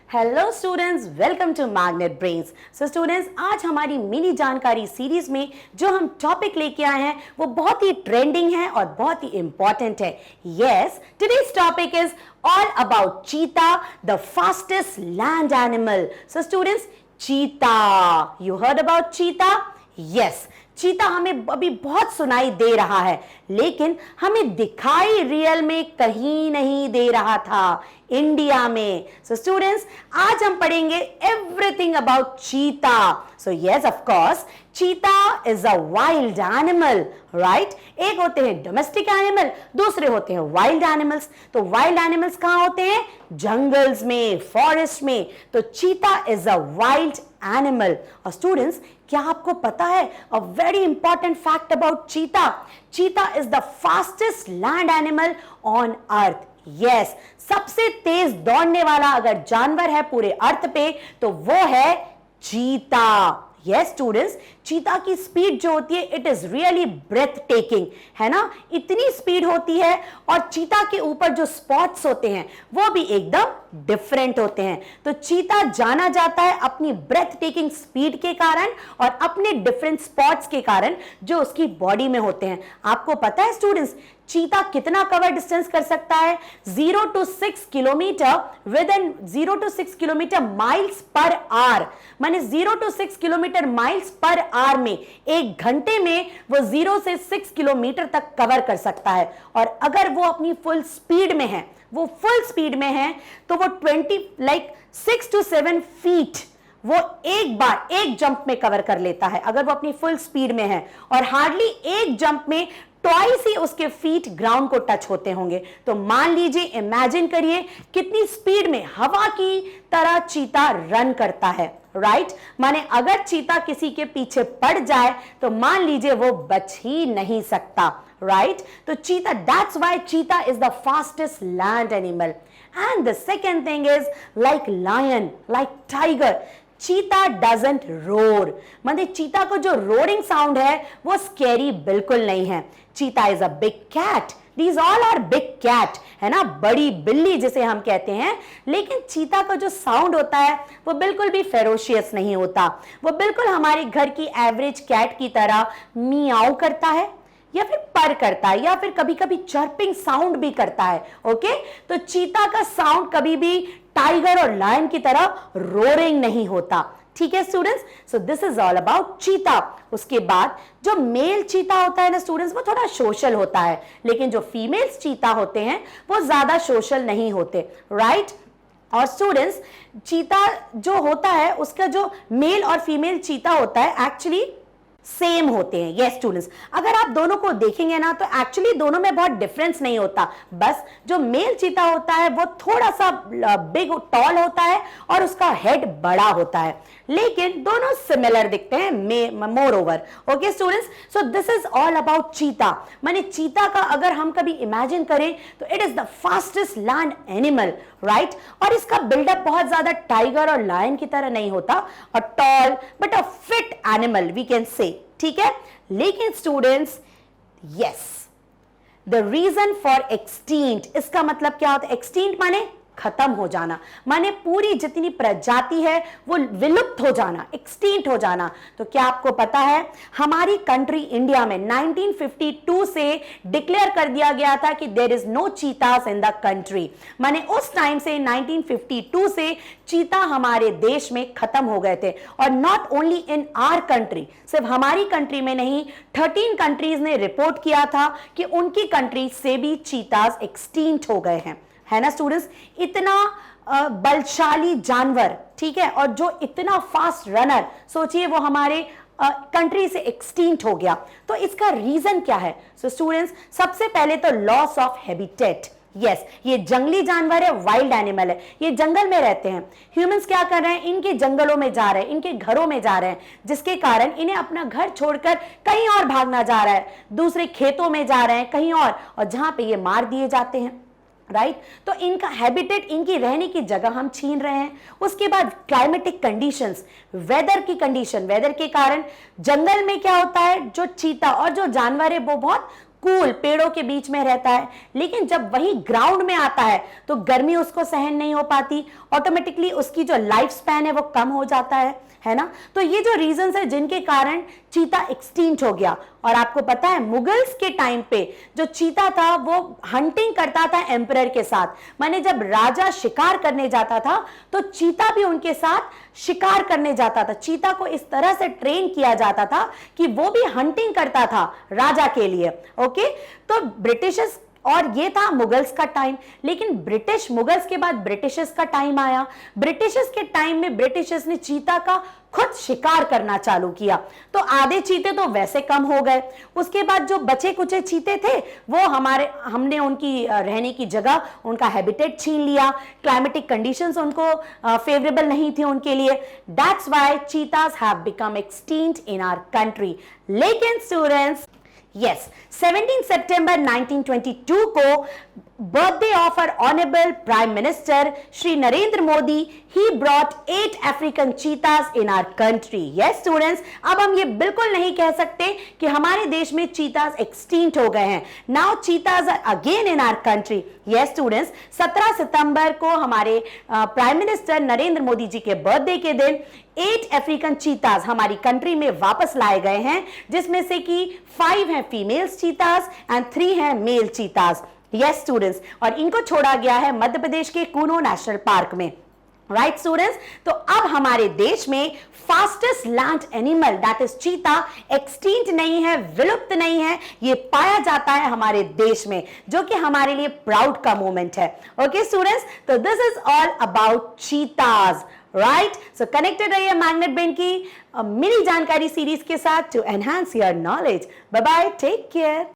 Hello students, welcome to Magnet Brains. So students, आज हमारी mini जानकारी सीरीज में जो हम टॉपिक लेके आए हैं वो बहुत ही ट्रेंडिंग है और बहुत ही इंपॉर्टेंट है। Yes, today's topic is all about cheetah, the fastest land animal. So students, cheetah, you heard about cheetah? Yes, cheetah हमें अभी बहुत सुनाई दे रहा है, लेकिन हमें दिखाई रियल में कहीं नहीं दे रहा था, इंडिया में। सो स्टूडेंट्स, आज हम पढ़ेंगे everything about cheetah. So yes, of course, cheetah is a wild animal, right? एक होते हैं डोमेस्टिक एनिमल, दूसरे होते हैं वाइल्ड एनिमल्स। तो वाइल्ड एनिमल्स कहां होते हैं? जंगल्स में, फॉरेस्ट में। तो cheetah is a wild animal. और स्टूडेंट्स, क्या आपको पता है a very important fact about cheetah? Cheetah is the fastest land animal on earth. Yes, सबसे तेज दौड़ने वाला अगर जानवर है पूरे अर्थ पे तो वो है चीता। यस स्टूडेंट्स, चीता की स्पीड जो होती है it is really breathtaking, है ना? इतनी स्पीड होती है और चीता के ऊपर जो स्पॉट्स होते हैं वो भी एकदम डिफरेंट होते हैं। तो चीता जाना जाता है अपनी ब्रेथ टेकिंग स्पीड के कारण और अपने डिफरेंट स्पॉट्स के कारण जो उसकी बॉडी में होते हैं। आपको पता है स्टूडेंट्स, चीता कितना कवर डिस्टेंस कर सकता है? 0 to 6 kilometre with in 0 to 6 kilometre miles per hour, माने 0 to 6 kilometre miles per hour में एक घंटे में वो 0 से 6 किलोमीटर तक कवर कर सकता है। और अगर वो अपनी फुल स्पीड में है, वो फुल स्पीड में है, तो वो 6 to 7 फीट वो एक बार एक जंप में कवर कर लेता है अगर वो अपनी फुल स्पीड में है। और हार्डली एक जंप में ट्वाइस ही उसके फीट ग्राउंड को टच होते होंगे। तो मान लीजिए, इमेजिन करिए कितनी स्पीड में हवा की तरह चीता रन करता है, राइट? माने अगर चीता किसी के पीछे पड़ जाए तो मान लीजिए वो बच ही नहीं सकता, राइट? तो cheetah, that's why cheetah is the fastest land animal. And the second thing is like lion, like tiger, cheetah doesn't roar. मतलब चीता को जो रोरिंग साउंड है वो स्कैरी बिल्कुल नहीं है। Cheetah is a big cat, these all are big cat, है ना? बड़ी बिल्ली जिसे हम कहते हैं। लेकिन चीता का जो साउंड होता है वो बिल्कुल भी फेरोशियस नहीं होता। वो बिल्कुल हमारे घर की एवरेज कैट की तरह मियाऊ करता है या फिर पर करता है या फिर कभी कभी चर्पिंग साउंड भी करता है। ओके, तो चीता का साउंड कभी भी टाइगर और लायन की तरह रोरिंग नहीं होता। ठीक है students? So this is all about चीता। उसके बाद जो मेल चीता होता है ना स्टूडेंट्स, वो थोड़ा सोशल होता है, लेकिन जो फीमेल चीता होते हैं वो ज्यादा सोशल नहीं होते, राइट? और स्टूडेंट्स, चीता जो होता है उसका जो मेल और फीमेल चीता होता है एक्चुअली सेम होते हैं। यस स्टूडेंट्स, अगर आप दोनों को देखेंगे ना तो एक्चुअली दोनों में बहुत डिफरेंस नहीं होता। बस जो मेल चीता होता है वो थोड़ा सा बिग टॉल होता है और उसका हेड बड़ा होता है, लेकिन दोनों सिमिलर दिखते हैं more over. Okay students, so this is all about चीता। माने चीता का अगर हम कभी इमेजिन करें तो it is the fastest land animal, right? और इसका बिल्डअप बहुत ज्यादा टाइगर और लायन की तरह नहीं होता, और tall but a fit animal we can say, ठीक है? लेकिन students, yes, the reason for extinct, इसका मतलब क्या होता है? एक्सटिंक्ट माने खत्म हो जाना, माने पूरी जितनी प्रजाति है वो विलुप्त हो जाना, एक्सटिंक्ट हो जाना। तो क्या आपको पता है हमारी कंट्री इंडिया में 1952 से डिक्लेयर कर दिया गया था कि there is no cheetahs in the country. माने उस टाइम से 1952 से चीता हमारे देश में खत्म हो गए थे। और not only in our country, सिर्फ हमारी कंट्री में नहीं, 13 कंट्रीज ने रिपोर्ट किया था कि उनकी कंट्री से भी चीतास एक्सटिंक्ट हो गए हैं, है ना स्टूडेंट्स? इतना बलशाली जानवर, ठीक है, और जो इतना फास्ट रनर, सोचिए वो हमारे कंट्री से एक्सटिंक्ट हो गया। तो इसका रीजन क्या है? सो स्टूडेंट्स, सबसे पहले तो लॉस ऑफ हैबिटेट। यस, ये जंगली जानवर है, वाइल्ड एनिमल है, ये जंगल में रहते हैं। ह्यूमंस क्या कर रहे हैं? इनके जंगलों में जा रहे हैं, इनके घरों में जा रहे हैं, जिसके कारण इन्हें अपना घर छोड़कर कहीं और भागना जा रहा है, दूसरे खेतों में जा रहे हैं कहीं और जहां पे ये मार दिए जाते हैं, राइट? तो इनका हैबिटेट, इनकी रहने की जगह हम छीन रहे हैं। उसके बाद क्लाइमेटिक कंडीशंस, वेदर की कंडीशन, वेदर के कारण जंगल में क्या होता है, जो चीता और जो जानवर है वो बहुत कूल पेड़ों के बीच में रहता है, लेकिन जब वही ग्राउंड में आता है तो गर्मी उसको सहन नहीं हो पाती, ऑटोमेटिकली उसकी जो लाइफ स्पैन है वो कम हो जाता है ना। तो ये जो रीजंस है जिनके कारण चीता एक्सटिंक्ट हो गया। और आपको पता है मुगल्स के टाइम पे जो चीता था वो हंटिंग करता था एम्परर के साथ, माने जब राजा शिकार करने जाता था तो चीता भी उनके साथ शिकार करने जाता था। चीता को इस तरह से ट्रेन किया जाता था कि वो भी हंटिंग करता था राजा के लिए। ओके, तो ब्रिटिशर्स, और ये था मुगल्स का टाइम। लेकिन ब्रिटिश मुगल्स के बाद ब्रिटिशर्स का टाइम आया। ब्रिटिशर्स के टाइम में ब्रिटिशर्स ने चीता का खुद शिकार करना चालू किया, तो आधे चीते तो वैसे कम हो गए। उसके बाद जो बचे कुचे चीते थे वो हमने उनकी रहने की जगह, उनका हैबिटेट छीन लिया। क्लाइमेटिक कंडीशंस उनको फेवरेबल नहीं थे उनके लिए। That's why cheetahs have become extinct in our country. लेकिन स्टूडेंट्स, यस, 17 सितंबर 1922 को birthday of our honourable prime minister Shri Narendra Modi, he brought 8 African cheetahs in our country. Yes students, अब हम ये बिल्कुल नहीं कह सकते कि हमारे देश में चीतास एक्सटिंक्ट हो गए हैं। Now cheetahs are again in our country. Yes students, 17 सितंबर को हमारे प्राइम मिनिस्टर नरेंद्र मोदी जी के बर्थडे के दिन 8 अफ्रीकन चीतास हमारी कंट्री में वापस लाए गए हैं, जिसमें से कि 5 हैं फीमेल्स चीतास एंड 3 हैं मेल चीतास। यस स्टूडेंट्स, और इनको छोड़ा गया है मध्य प्रदेश के कूनो नेशनल पार्क में। राइट स्टूडेंट्स, तो अब हमारे देश में fastest land animal that is चीता एक्सटिंक्ट नहीं है, विलुप्त नहीं है, ये पाया जाता है हमारे देश में, जो कि हमारे लिए प्राउड का मोमेंट है। ओके स्टूडेंट्स, तो this is all about cheetahs. Right, so connected रहिए मैग्नेट ब्रेन की मिनी जानकारी सीरीज के साथ to enhance your knowledge. Bye bye, take care.